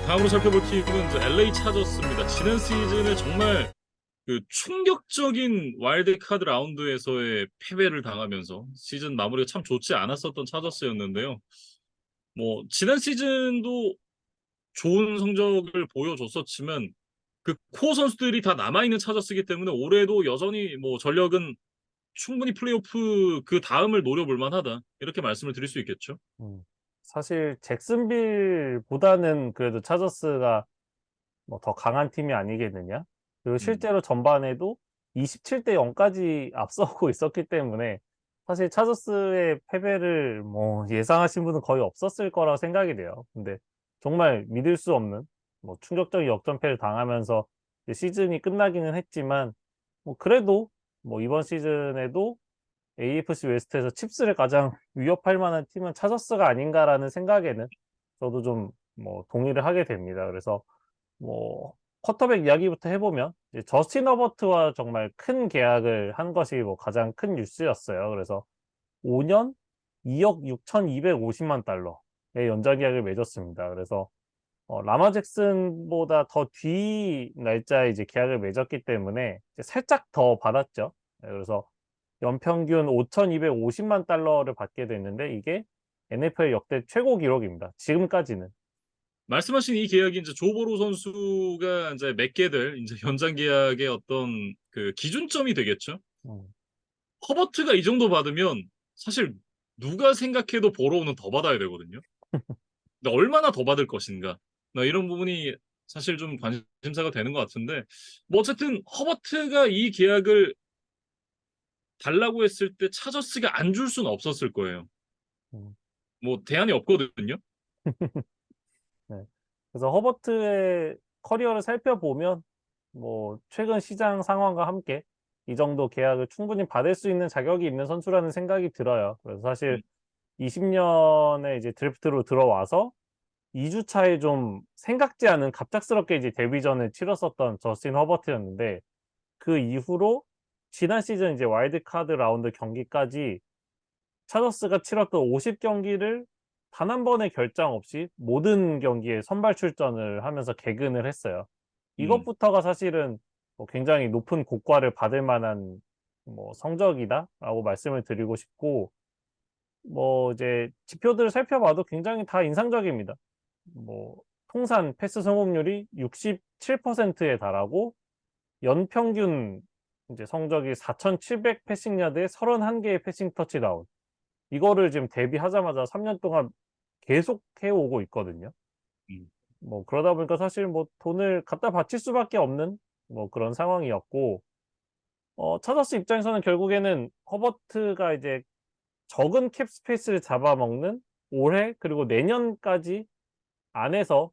다음으로 살펴볼 팀은 이제 LA 차저스입니다. 지난 시즌에 정말 그 충격적인 와일드카드 라운드에서의 패배를 당하면서 시즌 마무리가 참 좋지 않았었던 차저스였는데요. 뭐 지난 시즌도 좋은 성적을 보여줬었지만 그 코어 선수들이 다 남아있는 차저스이기 때문에 올해도 여전히 뭐 전력은 충분히 플레이오프 그 다음을 노려볼 만하다. 이렇게 말씀을 드릴 수 있겠죠. 음. 사실 잭슨빌보다는 그래도 차저스가 뭐 더 강한 팀이 아니겠느냐. 그리고 음. 실제로 전반에도 27대 0까지 앞서고 있었기 때문에 사실 차저스의 패배를 뭐 예상하신 분은 거의 없었을 거라고 생각이 돼요. 근데 정말 믿을 수 없는 뭐 충격적인 역전패를 당하면서 이제 시즌이 끝나기는 했지만 뭐 그래도 뭐 이번 시즌에도 AFC 웨스트에서 칩스를 가장 위협할 만한 팀은 차저스가 아닌가라는 생각에는 저도 좀 뭐 동의를 하게 됩니다. 그래서 뭐 쿼터백 이야기부터 해 보면 이제 저스틴 허버트와 정말 큰 계약을 한 것이 뭐 가장 큰 뉴스였어요. 그래서 5년 2억 6,250만 달러의 연장 계약을 맺었습니다. 그래서 라마 잭슨보다 더 뒤 날짜에 이제 계약을 맺었기 때문에 이제 살짝 더 받았죠. 예, 그래서 연평균 5,250만 달러를 받게 됐는데 이게 NFL 역대 최고 기록입니다, 지금까지는. 말씀하신 이 계약이 이제 조보로 선수가 이제 맺게 될 이제 연장 계약의 어떤 그 기준점이 되겠죠. 음. 허버트가 이 정도 받으면 사실 누가 생각해도 보로우는 더 받아야 되거든요. 근데 얼마나 더 받을 것인가. 이런 부분이 사실 좀 관심사가 되는 것 같은데 뭐 어쨌든 허버트가 이 계약을 달라고 했을 때 차저스가 안 줄 수는 없었을 거예요. 음. 뭐 대안이 없거든요. 네. 그래서 허버트의 커리어를 살펴보면 뭐 최근 시장 상황과 함께 이 정도 계약을 충분히 받을 수 있는 자격이 있는 선수라는 생각이 들어요. 그래서 사실 음. 20 년에 이제 드래프트로 들어와서 2주 차에 좀 생각지 않은 갑작스럽게 이제 데뷔전을 치렀었던 저스틴 허버트였는데 그 이후로 지난 시즌 이제 와일드 카드 라운드 경기까지 차저스가 치렀던 50 경기를 단 한 번의 결장 없이 모든 경기에 선발 출전을 하면서 개근을 했어요. 음. 이것부터가 사실은 뭐 굉장히 높은 고과를 받을 만한 뭐 성적이다라고 말씀을 드리고 싶고 뭐 이제 지표들을 살펴봐도 굉장히 다 인상적입니다. 뭐 통산 패스 성공률이 67%에 달하고 연평균 이제 성적이 4,700 패싱 야드에 31 개의 패싱 터치다운. 이거를 지금 데뷔하자마자 3년 동안 계속 해 오고 있거든요. 음. 뭐 그러다 보니까 사실 뭐 돈을 갖다 바칠 수밖에 없는 뭐 그런 상황이었고 차저스 입장에서는 결국에는 허버트가 이제 적은 캡 스페이스를 잡아먹는 올해 그리고 내년까지 안에서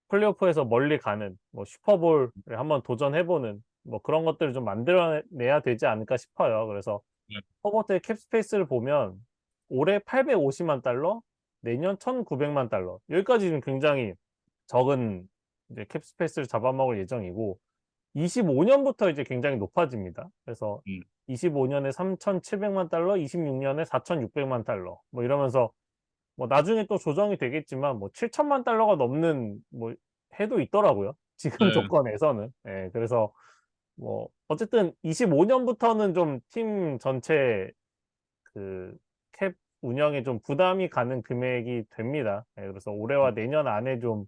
플레이오프에서 멀리 가는 뭐 슈퍼볼에 한번 도전해 보는 뭐 그런 것들을 좀 만들어 내야 되지 않을까 싶어요. 그래서 네. 허버트의 캡 스페이스를 보면 올해 850만 달러, 내년 1,900만 달러. 여기까지 지금 굉장히 적은 이제 캡 스페이스를 잡아먹을 예정이고 25 년부터 이제 굉장히 높아집니다. 그래서 음. 25 년에 3,700만 달러, 26 년에 4,600만 달러 뭐 이러면서 뭐 나중에 또 조정이 되겠지만 뭐 7천만 달러가 넘는 뭐 해도 있더라고요, 지금 네. 조건에서는. 예. 그래서 뭐 어쨌든 25 년부터는 좀 팀 전체 그 캡 운영에 좀 부담이 가는 금액이 됩니다. 예. 그래서 올해와 내년 안에 좀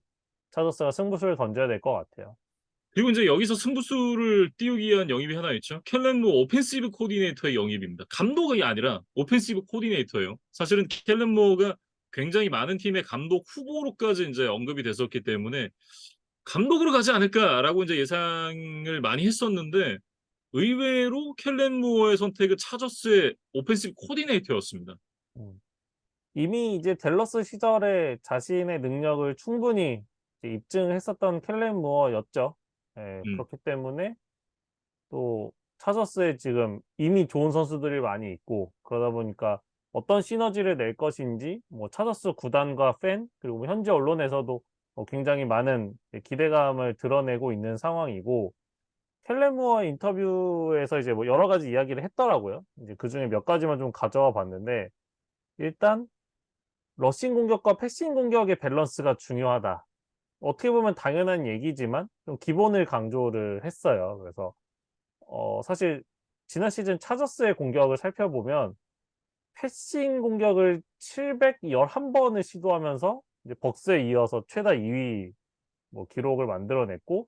차저스가 승부수를 던져야 될 것 같아요. 그리고 인제 여기서 승부수를 띄우기 위한 영입이 하나 있죠. 켈렌 무 오펜시브 코디네이터의 영입입니다. 감독이 아니라 오펜시브 코디네이터예요. 사실은 켈렌 무어가 굉장히 많은 팀의 감독 후보로까지 인제 언급이 됐었기 때문에 '감독으로 가지 않을까.'라고 인제 예상을 많이 했었는데 의외로 켈렌 무어의 선택은 차저스의 오펜시브 코디네이터였습니다. 음. 이미 이제 댈러스 시절에 자신의 능력을 충분히 이제 입증했었던 켈렌 무어였죠. 예. 음. 그렇기 때문에 또 차저스에 지금 이미 좋은 선수들이 많이 있고 그러다 보니까 어떤 시너지를 낼 것인지 뭐 차저스 구단과 팬 그리고 뭐 현지 언론에서도 굉장히 많은 기대감을 드러내고 있는 상황이고 켈렌 무어 인터뷰에서 이제 뭐 여러 가지 이야기를 했더라고요. 이제 그중에 몇 가지만 좀 가져와 봤는데 일단 "러싱 공격과 패싱 공격의 밸런스가 중요하다." 어떻게 보면 당연한 얘기지만 좀 기본을 강조를 했어요. 그래서 사실 지난 시즌 차저스의 공격을 살펴보면 패싱 공격을 711번을 시도하면서 이제 벅스에 이어서 최다 2위 뭐 기록을 만들어 냈고,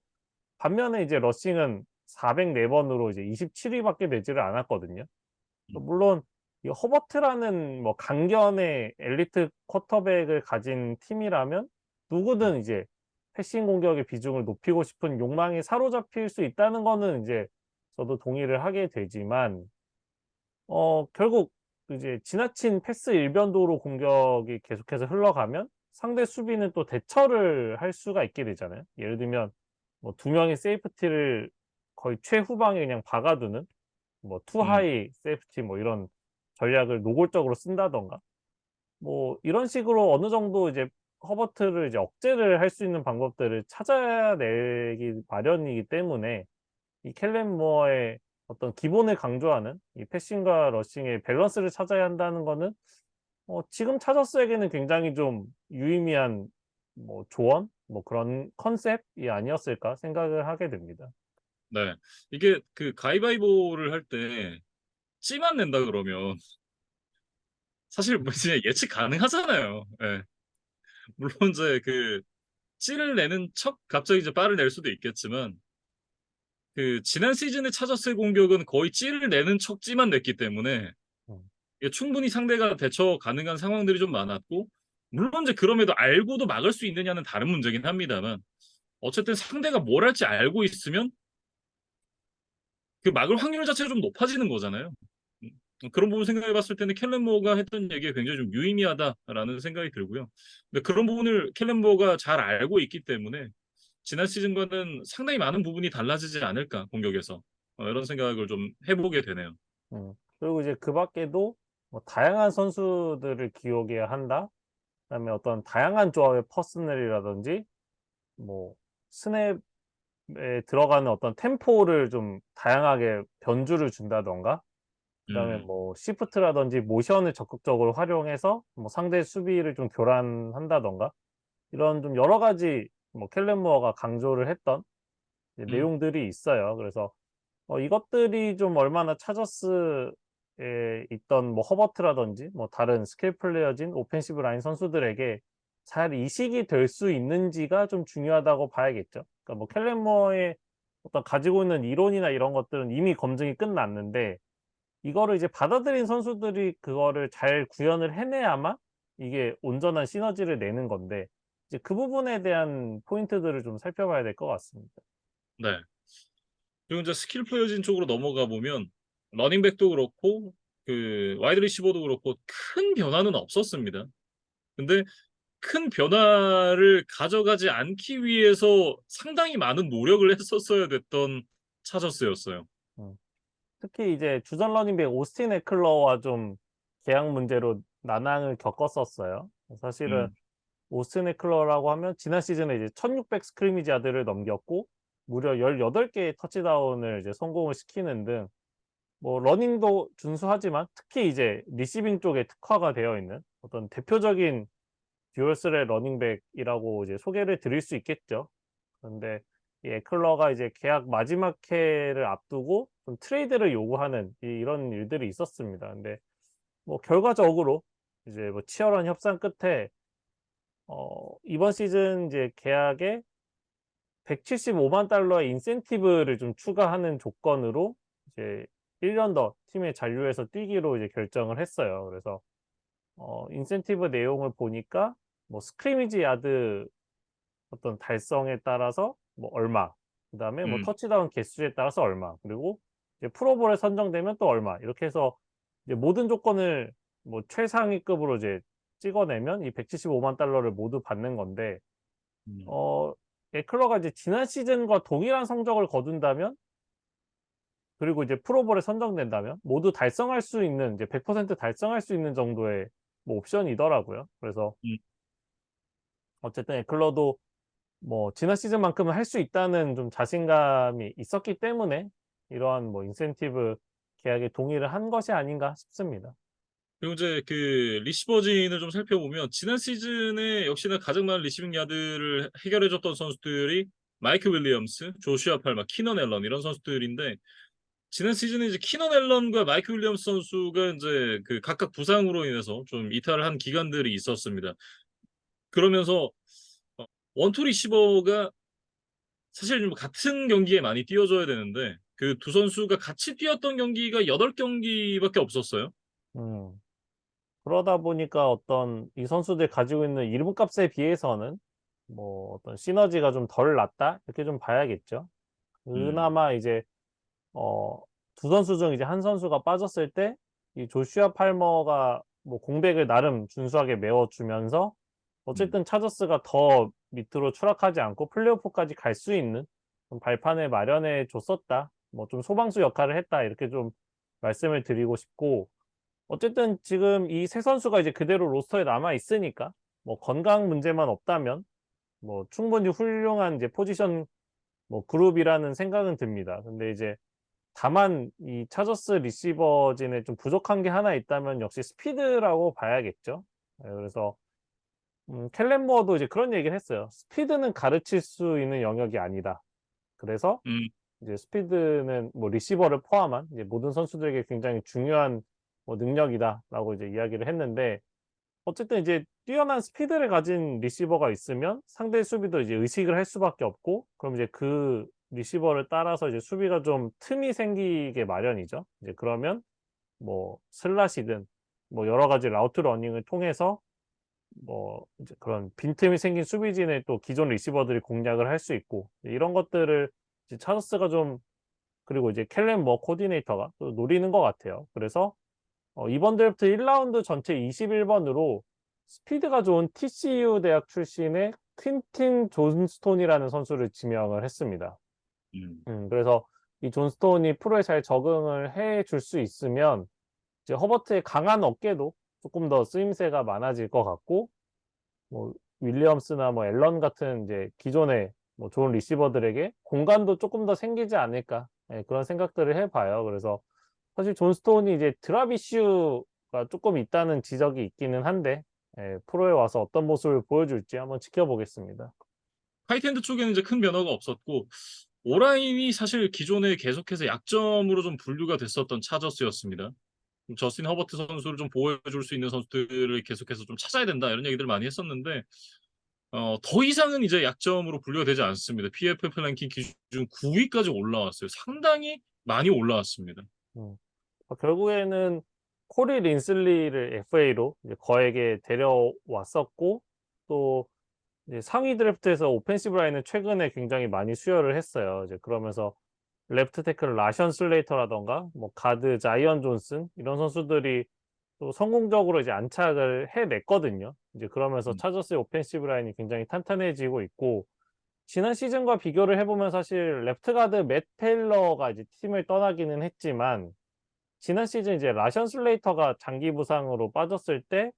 반면에 이제 러싱은 404번으로 이제 27 위밖에 되지를 않았거든요. 음. 물론 이 허버트라는 뭐 강견의 엘리트 쿼터백을 가진 팀이라면 음. 누구든 이제 패싱 공격의 비중을 높이고 싶은 욕망에 사로잡힐 수 있다는 거는 이제 저도 동의를 하게 되지만, 결국 이제 지나친 패스 일변도로 공격이 계속해서 흘러가면 상대 수비는 또 대처를 할 수가 있게 되잖아요. 예를 들면 뭐 두 명의 세이프티를 거의 최후방에 그냥 박아 두는 뭐 투 음. 하이 세이프티 뭐 이런 전략을 노골적으로 쓴다든가, 뭐 이런 식으로 어느 정도 이제 허버트를 이제 억제를 할 수 있는 방법들을 찾아야 내기 마련이기 때문에 이 켈렌 무어의 어떤 기본을 강조하는 이 패싱과 러싱의 밸런스를 찾아야 한다는 거는 지금 차저스에게는 굉장히 좀 유의미한 뭐 조언, 뭐 그런 컨셉이 아니었을까 생각을 하게 됩니다. 네. 이게 그 가위바위보를 할 때 찌만 낸다 그러면 사실 뭐 진짜 예측 가능하잖아요. 예. 물론 이제 그 찌를 내는 척 갑자기 이제 빠를 낼 수도 있겠지만 그 지난 시즌의 차저스의 공격은 거의 찌를 내는 척 찌만 냈기 때문에 음. 이게 충분히 상대가 대처 가능한 상황들이 좀 많았고, 물론 이제 그럼에도 알고도 막을 수 있느냐는 다른 문제긴 합니다만 어쨌든 상대가 뭘 할지 알고 있으면 그 막을 확률 자체가 좀 높아지는 거잖아요. 그런 부분 생각해 봤을 때는 켈렌 무어가 했던 얘기가 굉장히 좀 유의미하다라는 생각이 들고요. 근데 그런 부분을 켈렌 무어가 잘 알고 있기 때문에 지난 시즌과는 상당히 많은 부분이 달라지지 않을까 공격에서. 이런 생각을 좀 해 보게 되네요. 그리고 이제 그 밖에도 뭐 다양한 선수들을 기용해야 한다. 그다음에 어떤 다양한 조합의 퍼스널이라든지 뭐 스냅에 들어가는 어떤 템포를 좀 다양하게 변주를 준다든가, 그다음에 음. 뭐 시프트라든지 모션을 적극적으로 활용해서 뭐 상대 수비를 좀 교란한다든가, 이런 좀 여러 가지 뭐 켈렌 무어가 강조를 했던 이제 음. 내용들이 있어요. 그래서 이것들이 좀 얼마나 차저스에 있던 뭐 허버트라든지 뭐 다른 스킬 플레이어진 오펜시브 라인 선수들에게 잘 이식이 될 수 있는지가 좀 중요하다고 봐야겠죠. 그러니까 뭐 켈렌 무어의 어떤 가지고 있는 이론이나 이런 것들은 이미 검증이 끝났는데, 이거를 이제 받아들인 선수들이 그거를 잘 구현을 해내야만 이게 온전한 시너지를 내는 건데, 이제 그 부분에 대한 포인트들을 좀 살펴봐야 될 것 같습니다. 네. 그리고 이제 스킬 플레이어진 쪽으로 넘어가 보면 러닝백도 그렇고 그 와이드 리시버도 그렇고 큰 변화는 없었습니다. 근데 큰 변화를 가져가지 않기 위해서 상당히 많은 노력을 했었어야 됐던 차저스였어요. 음. 특히 이제 주전 러닝백 오스틴 에클러와 좀 계약 문제로 난항을 겪었었어요. 사실은 음. 오스틴 에클러라고 하면 지난 시즌에 이제 1600 스크리미지 야드를 넘겼고 무려 18개의 터치다운을 이제 성공을 시키는 등 뭐 러닝도 준수하지만 특히 이제 리시빙 쪽에 특화가 되어 있는 어떤 대표적인 듀얼 스렛 러닝백이라고 이제 소개를 드릴 수 있겠죠. 그런데 이 에클러가 이제 계약 마지막 해를 앞두고 좀 트레이드를 요구하는 이런 일들이 있었습니다. 근데 뭐 결과적으로 이제 뭐 치열한 협상 끝에 이번 시즌 이제 계약에 175만 달러의 인센티브를 좀 추가하는 조건으로 이제 1년 더 팀의 잔류해서 뛰기로 이제 결정을 했어요. 그래서 인센티브 내용을 보니까 뭐 스크리미지 야드 어떤 달성에 따라서 뭐 얼마, 그다음에 뭐 음. 터치다운 개수에 따라서 얼마, 그리고 이제 프로볼에 선정되면 또 얼마, 이렇게 해서 이제 모든 조건을 뭐 최상위급으로 이제 찍어내면 이 175만 달러를 모두 받는 건데, 음. 어 에클러가 이제 지난 시즌과 동일한 성적을 거둔다면, 그리고 이제 프로볼에 선정된다면 모두 달성할 수 있는 이제 100% 달성할 수 있는 정도의 뭐 옵션이더라고요. 그래서 음. 어쨌든 에클러도 뭐 지난 시즌만큼은 할 수 있다는 좀 자신감이 있었기 때문에 이러한 뭐 인센티브 계약에 동의를 한 것이 아닌가 싶습니다. 그리고 이제 그 리시버진을 좀 살펴보면 지난 시즌에 역시나 가장 많은 리시빙 야드를 해결해줬던 선수들이 마이크 윌리엄스, 조슈아 팔마, 키넌 앨런 이런 선수들인데 지난 시즌에 이제 키넌 앨런과 마이크 윌리엄스 선수가 이제 그 각각 부상으로 인해서 좀 이탈을 한 기간들이 있었습니다. 그러면서 원투 리시버가 사실 좀 같은 경기에 많이 뛰어줘야 되는데 그 두 선수가 같이 뛰었던 경기가 8경기밖에 없었어요. 음. 그러다 보니까 어떤 이 선수들이 가지고 있는 이름값에 비해서는 뭐 어떤 시너지가 좀 덜 났다? 이렇게 좀 봐야겠죠. 음. 그나마 이제 어 두 선수 중 이제 한 선수가 빠졌을 때 이 조슈아 팔머가 뭐 공백을 나름 준수하게 메워 주면서 음. 어쨌든 차저스가 더 밑으로 추락하지 않고 플레이오프까지 갈 수 있는 좀 발판을 마련해 줬었다. 뭐 좀 소방수 역할을 했다. 이렇게 좀 말씀을 드리고 싶고 어쨌든 지금 이 세 선수가 이제 그대로 로스터에 남아 있으니까 뭐 건강 문제만 없다면 뭐 충분히 훌륭한 이제 포지션 뭐 그룹이라는 생각은 듭니다. 근데 이제 다만 이 차저스 리시버진에 좀 부족한 게 하나 있다면 역시 스피드라고 봐야겠죠. 예 그래서 켈렌 무어도 이제 그런 얘기를 했어요. "스피드는 가르칠 수 있는 영역이 아니다. 그래서 음. 이제 스피드는 뭐 리시버를 포함한 이제 모든 선수들에게 굉장히 중요한 뭐 능력이다."라고 이제 이야기를 했는데 어쨌든 이제 뛰어난 스피드를 가진 리시버가 있으면 상대 수비도 이제 의식을 할 수밖에 없고 그럼 이제 그 리시버를 따라서 이제 수비가 좀 틈이 생기게 마련이죠. 이제 그러면 뭐 슬롯이든 뭐 여러 가지 라우트 러닝을 통해서 뭐 이제 그런 빈틈이 생긴 수비진을 또 기존 리시버들이 공략을 할 수 있고 이런 것들을 이제 차저스가 좀 그리고 이제 켈렌 머 코디네이터가 또 노리는 것 같아요. 그래서 이번 드래프트 1 라운드 전체 21 번으로 스피드가 좋은 TCU 대학 출신의 퀸틴 존스톤이라는 선수를 지명을 했습니다. 음. 그래서 이 존스톤이 프로에 잘 적응을 해 줄 수 있으면 이제 허버트의 강한 어깨도 쪼끔 더 쓰임새가 많아질 것 같고 뭐 윌리엄스나 뭐 앨런 같은 이제 기존의 뭐 좋은 리시버들에게 공간도 쪼끔 더 생기지 않을까 예 그런 생각들을 해 봐요. 그래서 사실 존 스톤이 이제 드랍 이슈가 쪼끔 있다는 지적이 있기는 한데 예 프로에 와서 어떤 모습을 보여줄지 한번 지켜보겠습니다. 타이트엔드 쪽에는 이제 큰 변화가 없었고 오라인이 사실 기존에 계속해서 약점으로 좀 분류가 됐었던 차저스였습니다. 저스틴 허버트 선수를 좀 보호해 줄 수 있는 선수들을 계속해서 좀 찾아야 된다 이런 얘기들을 많이 했었는데 더 이상은 이제 약점으로 분류가 되지 않습니다. PFF 랭킹 기준 9위까지 올라왔어요. 상당히 많이 올라왔습니다. 음. 결국에는 코리 린슬리를 FA로 이제 거액에 데려왔었고 또 이제 상위 드래프트에서 오펜시브 라인을 최근에 굉장히 많이 수혈을 했어요. 이제 그러면서 레프트 태클 라션 슬레이터라든가 뭐 가드 자이언 존슨 이런 선수들이 또 성공적으로 이제 안착을 해냈거든요. 이제 그러면서 음. 차저스의 오펜시브 라인이 굉장히 탄탄해지고 있고 지난 시즌과 비교를 해 보면 사실 레프트 가드 맷 테일러가 이제 팀을 떠나기는 했지만 지난 시즌 이제 라션 슬레이터가 장기 부상으로 빠졌을 때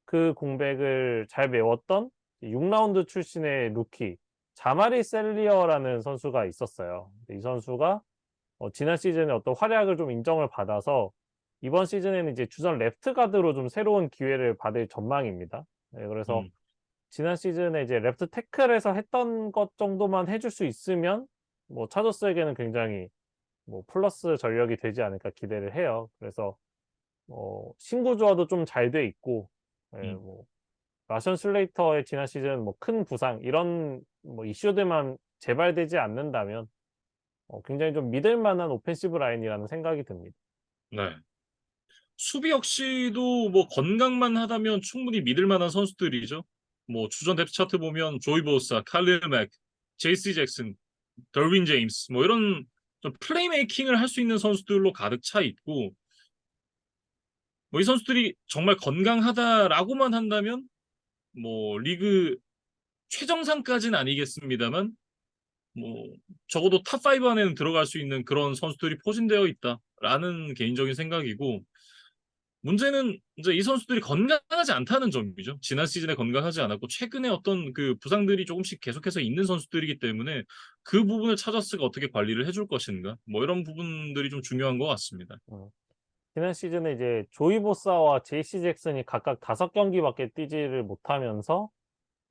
그 공백을 잘 메웠던 6 라운드 출신의 루키 자마리 셀리어라는 선수가 있었어요. 이 선수가 지난 시즌에 어떤 활약을 좀 인정을 받아서 이번 시즌에는 이제 주전 레프트 가드로 좀 새로운 기회를 받을 전망입니다. 네 그래서 음. 지난 시즌에 이제 레프트 태클에서 했던 것 정도만 해줄 수 있으면 뭐 차저스에게는 굉장히 뭐 플러스 전력이 되지 않을까 기대를 해요. 그래서 신구 조화도 좀 잘 돼 있고 예 음. 뭐 라션 슬레이터의 지난 시즌 뭐 큰 부상 이런 뭐 이슈들만 재발되지 않는다면 굉장히 좀 믿을 만한 오펜시브 라인이라는 생각이 듭니다. 네. 수비 역시도 뭐 건강만 하다면 충분히 믿을 만한 선수들이죠. 뭐 주전 뎁스 차트 보면 조이 보사, 칼릴 맥, 제이씨 잭슨, 더윈 제임스 뭐 이런 좀 플레이메이킹을 할 수 있는 선수들로 가득 차 있고 뭐 이 선수들이 정말 건강하다라고만 한다면 뭐 리그 최정상까지는 아니겠습니다만 뭐 적어도 탑5 안에는 들어갈 수 있는 그런 선수들이 포진되어 있다라는 개인적인 생각이고 문제는 이제 이 선수들이 건강하지 않다는 점이죠. 지난 시즌에 건강하지 않았고 최근에 어떤 그 부상들이 조금씩 계속해서 있는 선수들이기 때문에 그 부분을 차저스가 어떻게 관리를 해줄 것인가 뭐 이런 부분들이 좀 중요한 것 같습니다. 음. 지난 시즌에 이제 조이 보사와 제이씨 잭슨이 각각 5경기밖에 뛰지를 못하면서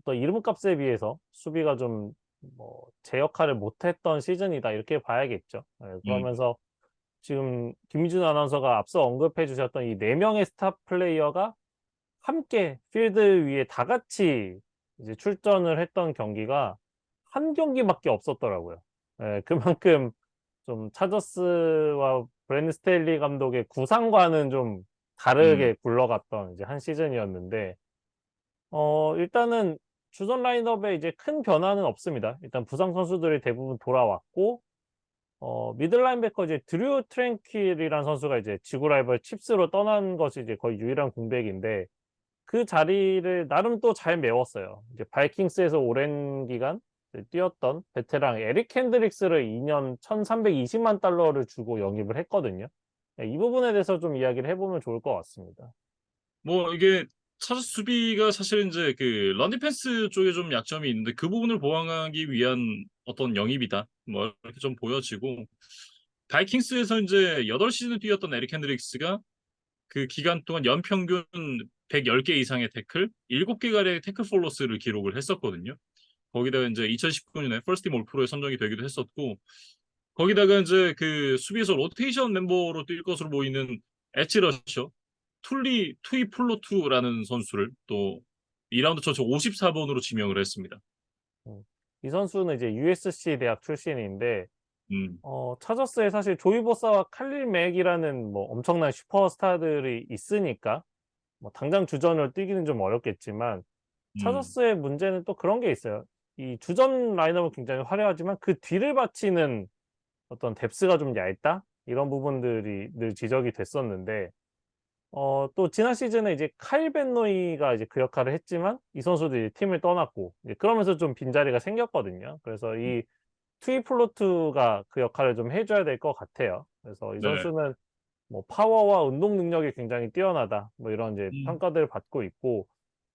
또 이름값에 비해서 수비가 좀 뭐 제 역할을 못했던 시즌이다 이렇게 봐야겠죠. 예, 음, 그러면서 지금 김희준 아나운서가 앞서 언급해 주셨던 이 4명의 스타 플레이어가 함께 필드 위에 다 같이 이제 출전을 했던 경기가 한 경기밖에 없었더라고요. 예, 그만큼 좀 차저스와 브랜든 스테일리 감독의 구상과는 좀 음, 다르게 굴러갔던 이제 한 시즌이었는데 일단은 주전 라인업에 이제 큰 변화는 없습니다. 일단 부상 선수들이 대부분 돌아왔고 미들 라인베커 이제 드류 트랭킬이라는 선수가 이제 지구 라이벌 칩스로 떠난 것이 이제 거의 유일한 공백인데 그 자리를 나름 또 잘 메웠어요. 이제 바이킹스에서 오랜 기간 이제 뛰었던 베테랑 에릭 핸드릭스를 2년 1,320만 달러를 주고 영입을 했거든요. 예, 이 부분에 대해서 좀 이야기를 해 보면 좋을 것 같습니다. 뭐 이게 차저 수비가 사실 이제 그 런 디펜스 쪽에 좀 약점이 있는데 그 부분을 보완하기 위한 어떤 영입이다. 뭐 이렇게 좀 보여지고 바이킹스에서 이제 8시즌 뛰었던 에릭 핸드릭스가 그 기간 동안 연평균 110개 이상의 태클, 7개가량의 태클 폴로스를 기록을 했었거든요. 거기다가 이제 2019년에 퍼스트 팀 올 프로에 선정이 되기도 했었고, 거기다가 이제 그 수비에서 로테이션 멤버로 뛸 것으로 보이는 엣지 러셔, 투이 플로투라는 선수를 또 2라운드 전체 54번으로 지명을 했습니다. 음. 이 선수는 이제 USC 대학 출신인데 음, 차저스에 사실 조이 보사와 칼릴 맥이라는 뭐 엄청난 슈퍼스타들이 있으니까 뭐 당장 주전으로 뛰기는 좀 어렵겠지만 음, 차저스의 문제는 또 그런 게 있어요. 이 주전 라인업은 굉장히 화려하지만 그 뒤를 바치는 어떤 뎁스가 좀 얇다? 이런 부분들이 늘 지적이 됐었는데 또 지난 시즌에 이제 카일 벤노이가 이제 그 역할을 했지만 이 선수도 이제 팀을 떠났고 이제 그러면서 좀 빈자리가 생겼거든요. 그래서 이 투이플로트가 그 역할을 좀 해 줘야 될 것 같아요. 그래서 이 네. 선수는 뭐 "파워와 운동 능력이 굉장히 뛰어나다." 뭐 이런 이제 음, 평가들을 받고 있고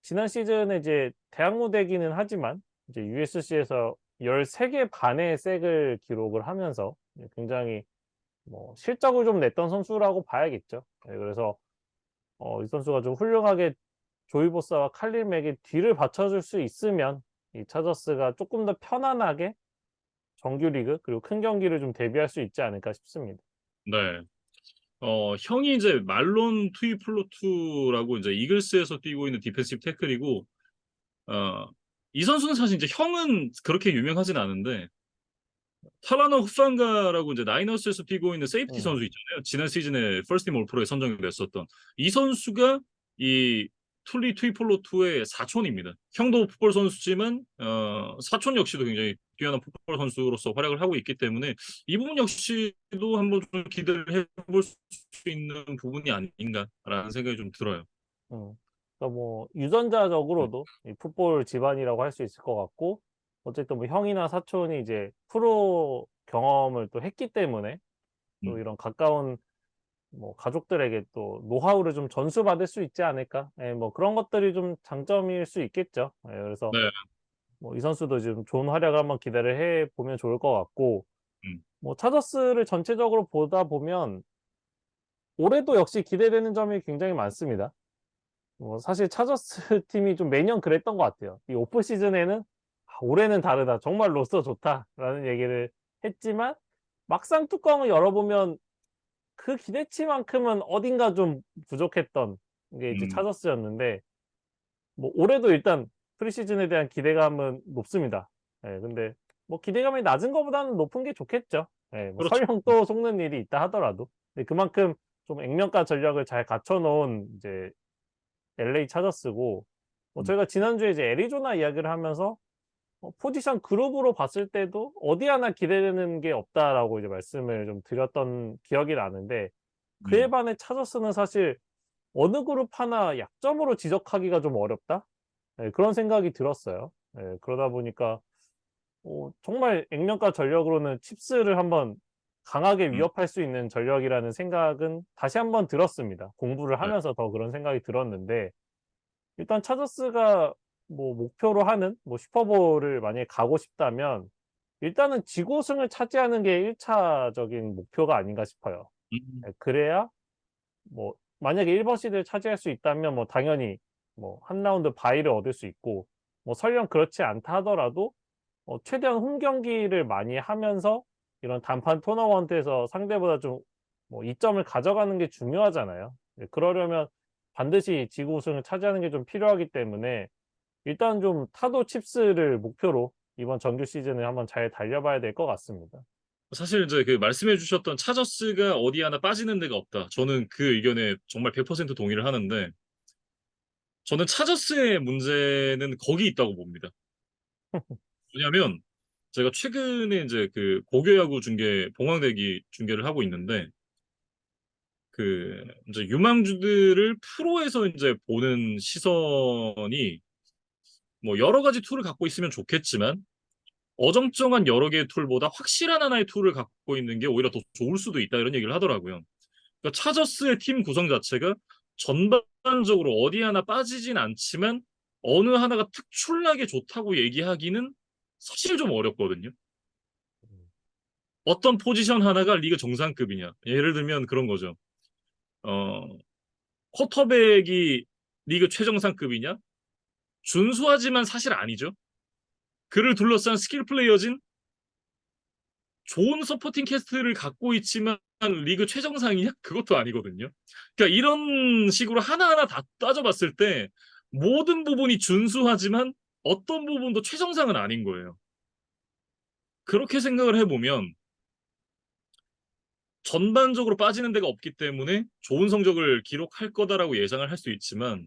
지난 시즌에 이제 대학 무대기는 하지만 이제 USC에서 13개 반의 색을 기록을 하면서 굉장히 뭐 실적을 좀 냈던 선수라고 봐야겠죠. 예, 그래서 이 선수가 좀 훌륭하게 조이 보사와 칼릴 맥의 뒤를 받쳐줄 수 있으면 이 차저스가 쪼끔 더 편안하게 정규 리그 그리고 큰 경기를 좀 대비할 수 있지 않을까 싶습니다. 네. 형이 이제 말론 투이플로투라고 이제 이글스에서 뛰고 있는 디펜시브 태클이고, 어, 이 선수는 사실 이제 형은 그렇게 유명하진 않은데, 탈라너 후판가라고 이제 나이너스에서 뛰고 있는 세이프티 음. 선수 있잖아요. 지난 시즌에 퍼스트 팀 올 프로에 선정이 됐었던 이 선수가 이 툴리 투이폴로투의 사촌입니다. 형도 풋볼 선수지만 사촌 역시도 굉장히 뛰어난 풋볼 선수로서 활약을 하고 있기 때문에 이 부분 역시도 한번 좀 기대를 해볼 수 있는 부분이 아닌가라는 생각이 좀 들어요. 음. 그러니까 뭐 음, 유전자적으로도 이 풋볼 집안이라고 할 수 있을 것 같고 어쨌든 뭐 형이나 사촌이 이제 프로 경험을 또 했기 때문에 또 음, 이런 가까운 뭐 가족들에게 또 노하우를 좀 전수받을 수 있지 않을까? 예, 뭐 그런 것들이 좀 장점일 수 있겠죠. 예, 그래서 네, 뭐 이 선수도 지금 좋은 활약을 한번 기대를 해 보면 좋을 것 같고 음, 뭐 차저스를 전체적으로 보다 보면 올해도 역시 기대되는 점이 굉장히 많습니다. 뭐 사실 차저스 팀이 좀 매년 그랬던 것 같아요. 이 오프 시즌에는 '아 올해는 다르다. 정말 로스터 좋다.'라는 얘기를 했지만 막상 뚜껑을 열어보면 그 기대치만큼은 어딘가 좀 부족했던 게 이제 음, 차저스였는데 뭐 올해도 일단 프리시즌에 대한 기대감은 높습니다. 예, 근데 뭐 기대감이 낮은 것보다는 높은 게 좋겠죠. 예, 뭐 그렇죠. 설령 또 속는 일이 있다 하더라도. 근데 그만큼 좀 액면가 전력을 잘 갖춰 놓은 이제 LA 차저스고 뭐 음, 저희가 지난주에 이제 애리조나 이야기를 하면서 포지션 그룹으로 봤을 때도 "어디 하나 기대되는 게 없다."라고 이제 말씀을 좀 드렸던 기억이 나는데 그에 음, 반해 차저스는 사실 '어느 그룹 하나 약점으로 지적하기가 좀 어렵다.' 예, 그런 생각이 들었어요. 예, 그러다 보니까 정말 액면가 전력으로는 칩스를 한번 강하게 음, 위협할 수 있는 전력이라는 생각은 다시 한번 들었습니다. 공부를 네, 하면서 더 그런 생각이 들었는데 일단 차저스가 뭐 목표로 하는 뭐 슈퍼볼을 만약에 가고 싶다면 일단은 지구승을 차지하는 게 1 차적인 목표가 아닌가 싶어요. 음, 예, 그래야 뭐 만약에 1번 시드를 차지할 수 있다면 뭐 당연히 뭐 한 라운드 바이를 얻을 수 있고 뭐 설령 그렇지 않다 하더라도 최대한 홈 경기를 많이 하면서 이런 단판 토너먼트에서 상대보다 좀 뭐 이점을 가져가는 게 중요하잖아요. 네, 그러려면 반드시 지구 우승을 차지하는 게 좀 필요하기 때문에 일단 좀 타도 칩스를 목표로 이번 정규 시즌을 한번 잘 달려봐야 될 것 같습니다. 사실 이제 그 말씀해 주셨던 차저스가 어디 하나 빠지는 데가 없다. 저는 그 의견에 정말 100% 동의를 하는데 저는 차저스의 문제는 거기 있다고 봅니다. 왜냐하면 제가 최근에 이제 그 고교야구 중계 봉황대기 중계를 하고 있는데 그 이제 유망주들을 프로에서 이제 보는 시선이 뭐 여러 가지 툴을 갖고 있으면 좋겠지만 어정쩡한 여러 개의 툴보다 확실한 하나의 툴을 갖고 있는 게 오히려 더 좋을 수도 있다 이런 얘기를 하더라고요. 그러니까 차저스의 팀 구성 자체가 전반적으로 어디 하나 빠지진 않지만 어느 하나가 특출나게 좋다고 얘기하기는 사실 좀 어렵거든요. 어떤 포지션 하나가 리그 정상급이냐. 예를 들면 그런 거죠. 어, 쿼터백이 리그 최정상급이냐? 준수하지만 사실 아니죠. 그를 둘러싼 스킬 플레이어진 좋은 서포팅 캐스트를 갖고 있지만 리그 최정상이냐? 그것도 아니거든요. 그러니까 이런 식으로 하나하나 다 따져봤을 때 모든 부분이 준수하지만 어떤 부분도 최정상은 아닌 거예요. 그렇게 생각을 해보면 전반적으로 빠지는 데가 없기 때문에 좋은 성적을 기록할 거다라고 예상을 할 수 있지만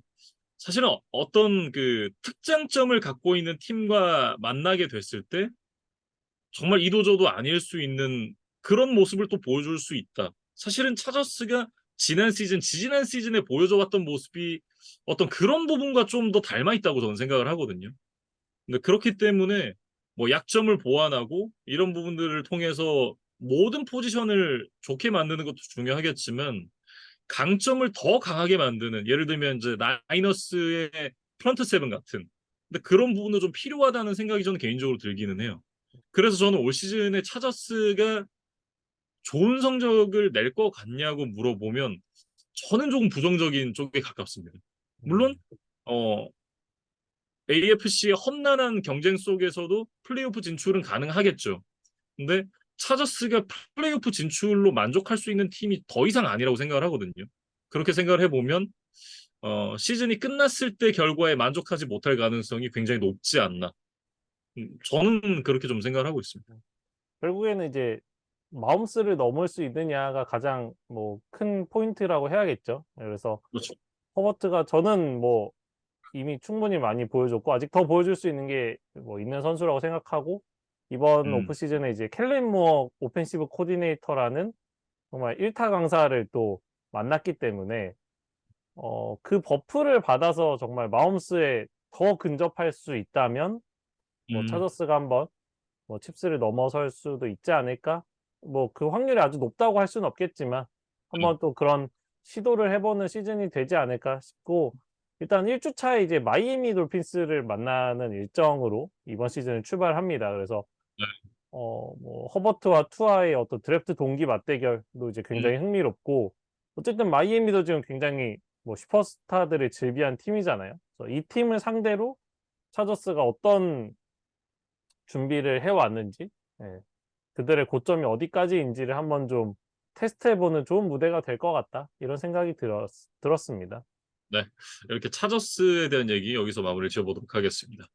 사실은 어떤 그 특장점을 갖고 있는 팀과 만나게 됐을 때 정말 이도저도 아닐 수 있는 그런 모습을 또 보여줄 수 있다. 사실은 차저스가 지난 시즌, 지지난 시즌에 보여줘 왔던 모습이 어떤 그런 부분과 좀 더 닮아 있다고 저는 생각을 하거든요. 근데 그렇기 때문에 뭐 약점을 보완하고 이런 부분들을 통해서 모든 포지션을 좋게 만드는 것도 중요하겠지만 강점을 더 강하게 만드는 예를 들면 이제 나이너스의 프런트 세븐 같은 근데 그런 부분도 좀 필요하다는 생각이 저는 개인적으로 들기는 해요. 그래서 저는 올 시즌에 차저스가 좋은 성적을 낼 것 같냐고 물어보면 저는 조금 부정적인 쪽에 가깝습니다. 물론 음. 어 AFC의 험난한 경쟁 속에서도 플레이오프 진출은 가능하겠죠. 근데 차저스가 플레이오프 진출로 만족할 수 있는 팀이 더 이상 아니라고 생각을 하거든요. 그렇게 생각을 해보면 시즌이 끝났을 때 결과에 만족하지 못할 가능성이 굉장히 높지 않나. 저는 그렇게 좀 생각을 하고 있습니다. 결국에는 이제 마움스를 넘을 수 있느냐가 가장 뭐 큰 포인트라고 해야겠죠. 그래서 그렇죠. 허버트가 저는 뭐 이미 충분히 많이 보여줬고 아직 더 보여줄 수 있는 게 뭐 있는 선수라고 생각하고 이번 오프 음, 시즌에 이제 켈렌 무어 오펜시브 코디네이터라는 정말 1타 강사를 또 만났기 때문에 그 버프를 받아서 정말 마홈스에 더 근접할 수 있다면 뭐 음, 차저스가 한번 뭐 칩스를 넘어설 수도 있지 않을까? 뭐 그 확률이 아주 높다고 할 수는 없겠지만 음, 한번 또 그런 시도를 해보는 시즌이 되지 않을까 싶고 일단 1주 차에 이제 마이애미 돌핀스를 만나는 일정으로 이번 시즌을 출발합니다. 그래서 네, 뭐 허버트와 투아의 어떤 드래프트 동기 맞대결도 이제 음, 굉장히 흥미롭고 어쨌든 마이애미도 지금 굉장히 뭐 슈퍼스타들을 즐비한 팀이잖아요. 그래서 이 팀을 상대로 차저스가 어떤 준비를 해왔는지 예, 그들의 고점이 어디까지인지를 한번 좀 테스트해보는 좋은 무대가 될 것 같다. 이런 생각이 들었습니다. 네. 이렇게 차저스에 대한 얘기 여기서 마무리 지어보도록 하겠습니다.